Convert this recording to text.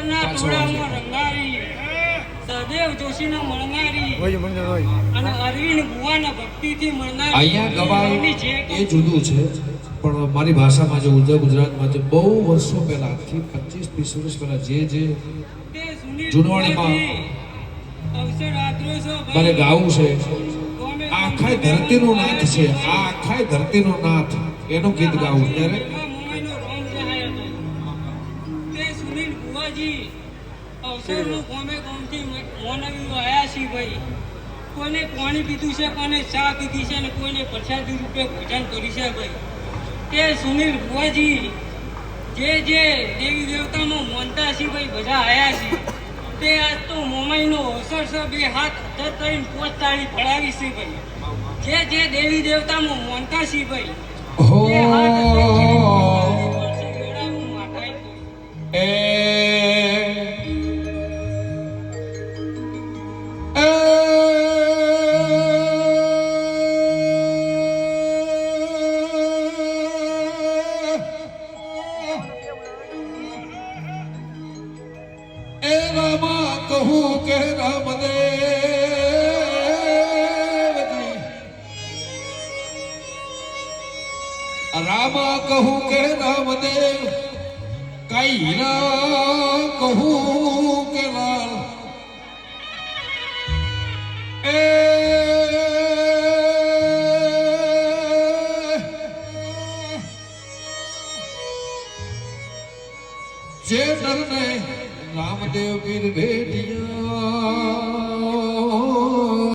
અક્ષરના ટોળામાં રંગારી સદેવ જોશીના મળનારી અને અરવિંદ ભુવાના ભક્તિથી મળનારી અહીંયા ગવાય એ જુદું છે પણ મારી ભાષામાં જે ઉત્તર ગુજરાતમાં જે બહુ વર્ષો પહેલા થી 25-30 વર્ષ પહેલા જે જુનવાણીમાં મારે ગાવું છે આખા ધરતીનો નાથ છે આ આખા ધરતીનો નાથ એનું ગીત ગાવું ત્યારે અવસરનું ગમે ગમથી મોનવી આયા છી ભાઈ કોઈને પાણી પીધું છે કોઈને ચા પીધી છે અને કોઈને પ્રસાદી રૂપે ભોજન કર્યું છે ભાઈ તે સુનિલ ભુવાજી જે દેવી દેવતામાં માનતા છે ભાઈ બધા આયા છે તે આજ તો મોમાઈનો અવસર છે બે હાથ અધર કરીને પોચ તાળી પડાવી છે ભાઈ જે દેવી દેવતામાં માનતા છે ભાઈ તે હાથ કહું કે રામદેવજી રામા કહું કે રામદેવ કઈ હીરા કહું કે લાલ જે ડરને રામદેવ પીર ભેટિયા